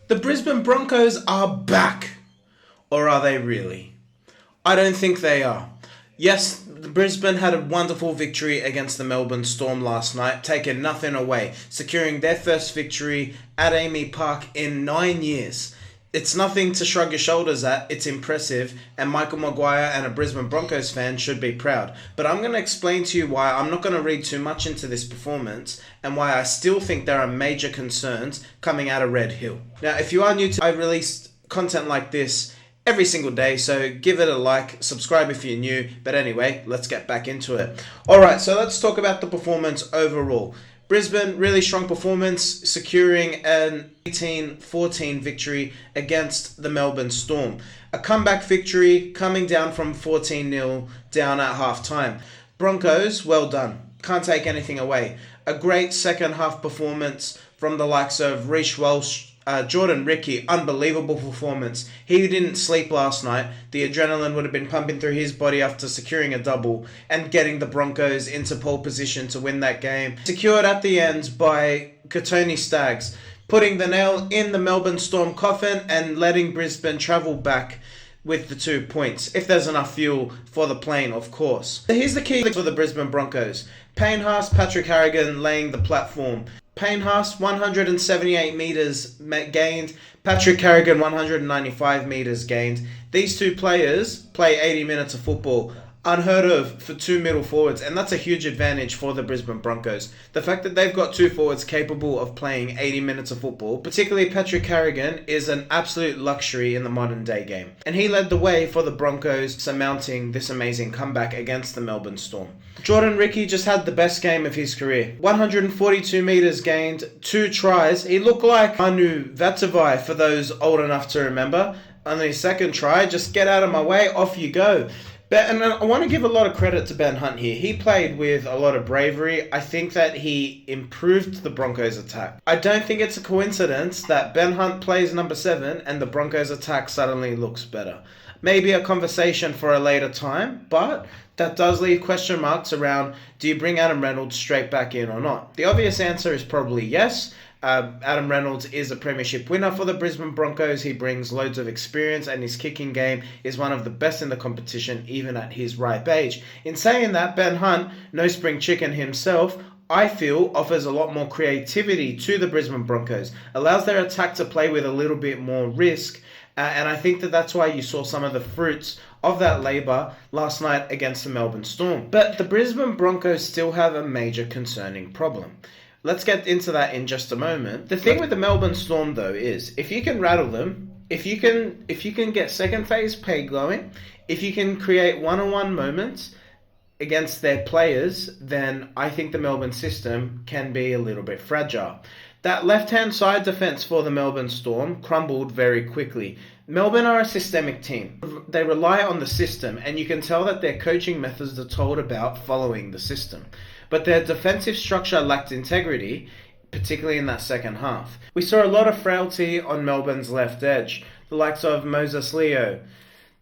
The Brisbane Broncos are back. Or are they really? I don't think they are. Yes, Brisbane had a wonderful victory against the Melbourne Storm last night, taking nothing away, securing their first victory at Amy Park in 9 years. It's nothing to shrug your shoulders at, it's impressive, and Michael Maguire and a Brisbane Broncos fan should be proud. But I'm going to explain to you why I'm not going to read too much into this performance, and why I still think there are major concerns coming out of Red Hill. Now, if you are new to, I release content like this every single day, so give it a like, subscribe if you're new. But anyway, let's get back into it. Alright, so let's talk about the performance overall. Brisbane, really strong performance, securing an 18-14 victory against the Melbourne Storm. A comeback victory coming down from 14-0 down at half-time. Broncos, well done. Can't take anything away. A great second half performance from the likes of Reece Walsh, Jordan Ricky, unbelievable performance. He didn't sleep last night. The adrenaline would have been pumping through his body after securing a double and getting the Broncos into pole position to win that game. Secured at the end by Katoni Staggs, putting the nail in the Melbourne Storm coffin and letting Brisbane travel back with the 2 points, if there's enough fuel for the plane, of course. So here's the key for the Brisbane Broncos. Payne Haas, Patrick Harrigan laying the platform. Payne Haas, 178 metres gained. Patrick Harrigan, 195 metres gained. These two players play 80 minutes of football. Unheard of for two middle forwards, and that's a huge advantage for the Brisbane Broncos. The fact that they've got two forwards capable of playing 80 minutes of football, particularly Patrick Harrigan, is an absolute luxury in the modern day game. And he led the way for the Broncos surmounting this amazing comeback against the Melbourne Storm. Jordan Ricky just had the best game of his career. 142 metres gained, 2 tries. He looked like Anu Vatavai for those old enough to remember. On his second try, just get out of my way, off you go. And I want to give a lot of credit to Ben Hunt here. He played with a lot of bravery. I think that he improved the Broncos' attack. I don't think it's a coincidence that Ben Hunt plays number 7 and the Broncos' attack suddenly looks better. Maybe a conversation for a later time, but that does leave question marks around, do you bring Adam Reynolds straight back in or not? The obvious answer is probably yes. Adam Reynolds is a premiership winner for the Brisbane Broncos. He brings loads of experience and his kicking game is one of the best in the competition, even at his ripe age. In saying that, Ben Hunt, no spring chicken himself, I feel offers a lot more creativity to the Brisbane Broncos, allows their attack to play with a little bit more risk, and I think that that's why you saw some of the fruits of that labour last night against the Melbourne Storm. But the Brisbane Broncos still have a major concerning problem. Let's get into that in just a moment. The thing with the Melbourne Storm, though, is if you can rattle them, if you can get second phase play going, if you can create one-on-one moments against their players, then I think the Melbourne system can be a little bit fragile. That left-hand side defence for the Melbourne Storm crumbled very quickly. Melbourne are a systemic team. They rely on the system, and you can tell that their coaching methods are told about following the system. But their defensive structure lacked integrity, particularly in that second half. We saw a lot of frailty on Melbourne's left edge. The likes of Moses Leo,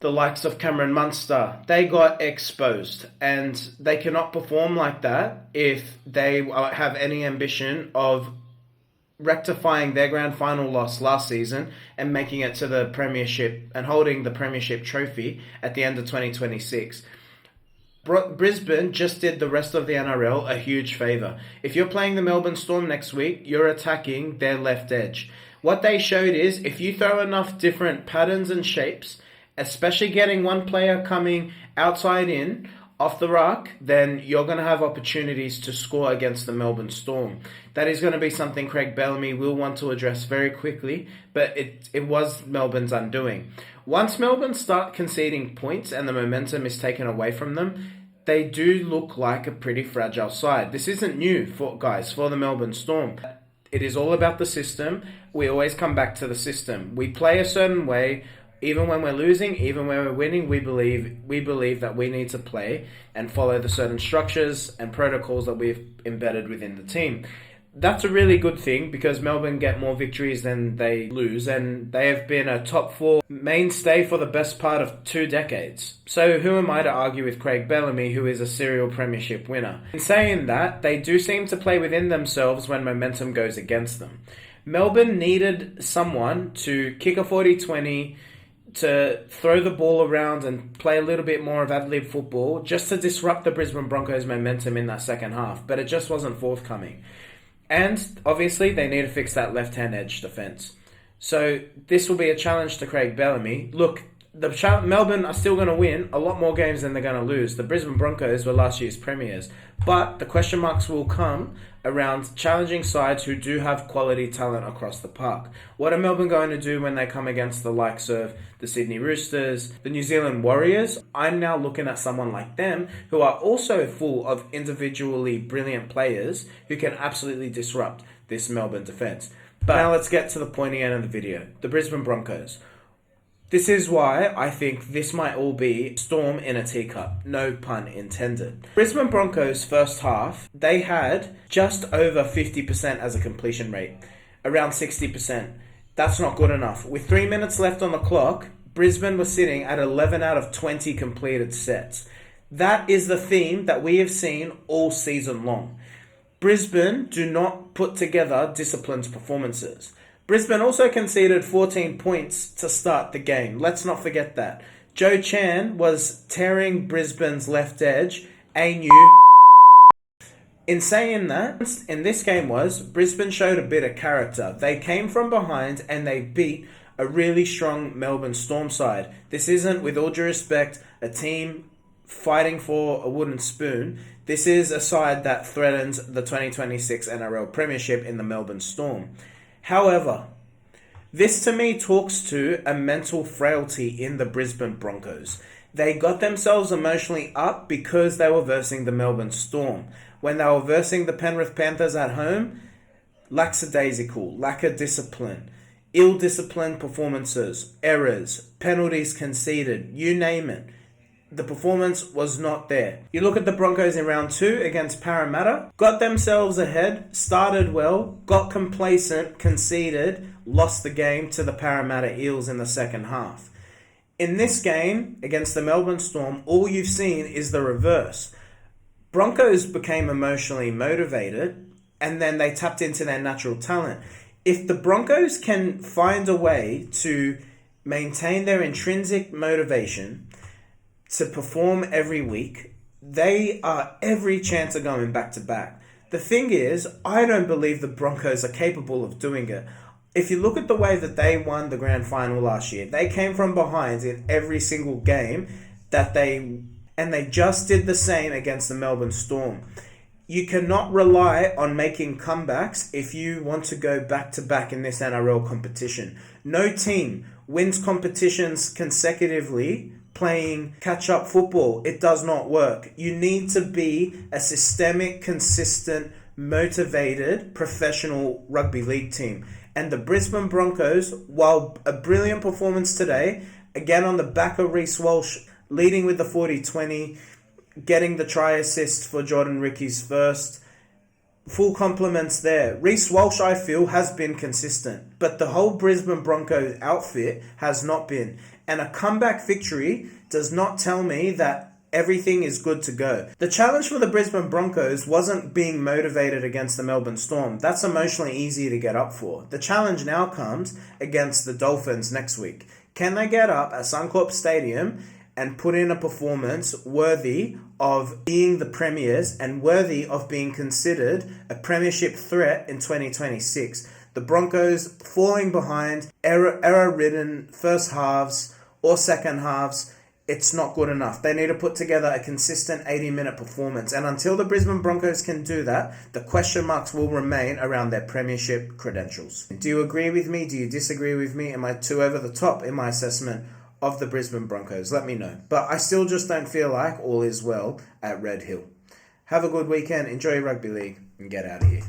the likes of Cameron Munster, they got exposed. And they cannot perform like that if they have any ambition of rectifying their grand final loss last season and making it to the premiership and holding the premiership trophy at the end of 2026. Brisbane just did the rest of the NRL a huge favour. If you're playing the Melbourne Storm next week, you're attacking their left edge. What they showed is if you throw enough different patterns and shapes, especially getting one player coming outside in, off the ruck, then you're going to have opportunities to score against the Melbourne Storm. That is going to be something Craig Bellamy will want to address very quickly, but it was Melbourne's undoing. Once Melbourne start conceding points and the momentum is taken away from them, they do look like a pretty fragile side. This isn't new for the Melbourne Storm. It is all about the system. We always come back to the system. We play a certain way. Even when we're losing, even when we're winning, we believe that we need to play and follow the certain structures and protocols that we've embedded within the team. That's a really good thing because Melbourne get more victories than they lose, and they have been a top 4 mainstay for the best part of 2 decades. So who am I to argue with Craig Bellamy, who is a serial premiership winner? In saying that, they do seem to play within themselves when momentum goes against them. Melbourne needed someone to kick a 40-20, to throw the ball around and play a little bit more of ad-lib football just to disrupt the Brisbane Broncos' momentum in that second half. But it just wasn't forthcoming. And obviously, they need to fix that left-hand edge defence. So this will be a challenge to Craig Bellamy. Look, Melbourne are still going to win a lot more games than they're going to lose. The Brisbane Broncos were last year's premiers. But the question marks will come around challenging sides who do have quality talent across the park. What are Melbourne going to do when they come against the likes of the Sydney Roosters, the New Zealand Warriors? I'm now looking at someone like them who are also full of individually brilliant players who can absolutely disrupt this Melbourne defence. But now let's get to the pointy end of the video. The Brisbane Broncos. This is why I think this might all be Storm in a teacup. No pun intended. Brisbane Broncos first half, they had just over 50% as a completion rate. Around 60%. That's not good enough. With 3 minutes left on the clock, Brisbane was sitting at 11 out of 20 completed sets. That is the theme that we have seen all season long. Brisbane do not put together disciplined performances. Brisbane also conceded 14 points to start the game. Let's not forget that. Joe Chan was tearing Brisbane's left edge. In saying that, in this game Brisbane showed a bit of character. They came from behind and they beat a really strong Melbourne Storm side. This isn't, with all due respect, a team fighting for a wooden spoon. This is a side that threatens the 2026 NRL Premiership in the Melbourne Storm. However, this to me talks to a mental frailty in the Brisbane Broncos. They got themselves emotionally up because they were versing the Melbourne Storm. When they were versing the Penrith Panthers at home, lackadaisical, lack of discipline, ill-disciplined performances, errors, penalties conceded, you name it. The performance was not there. You look at the Broncos in round 2 against Parramatta, got themselves ahead, started well, got complacent, conceded, lost the game to the Parramatta Eels in the second half. In this game against the Melbourne Storm, all you've seen is the reverse. Broncos became emotionally motivated and then they tapped into their natural talent. If the Broncos can find a way to maintain their intrinsic motivation to perform every week, they are every chance of going back to back. The thing is, I don't believe the Broncos are capable of doing it. If you look at the way that they won the grand final last year, they came from behind in every single game and they just did the same against the Melbourne Storm. You cannot rely on making comebacks if you want to go back to back in this NRL competition. No team wins competitions consecutively playing catch-up football. It does not work. You need to be a systemic, consistent, motivated, professional rugby league team. And the Brisbane Broncos, while a brilliant performance today, again on the back of Reece Walsh, leading with the 40-20, getting the try assist for Jordan Rickey's first, full compliments there. Reece Walsh, I feel, has been consistent, but the whole Brisbane Broncos outfit has not been. And a comeback victory does not tell me that everything is good to go. The challenge for the Brisbane Broncos wasn't being motivated against the Melbourne Storm. That's emotionally easy to get up for. The challenge now comes against the Dolphins next week. Can they get up at Suncorp Stadium and put in a performance worthy of being the premiers and worthy of being considered a premiership threat in 2026? The Broncos falling behind, error-ridden first halves or second halves, it's not good enough. They need to put together a consistent 80-minute performance. And until the Brisbane Broncos can do that, the question marks will remain around their premiership credentials. Do you agree with me? Do you disagree with me? Am I too over the top in my assessment of the Brisbane Broncos? Let me know. But I still just don't feel like all is well at Red Hill. Have a good weekend, enjoy your rugby league, and get out of here.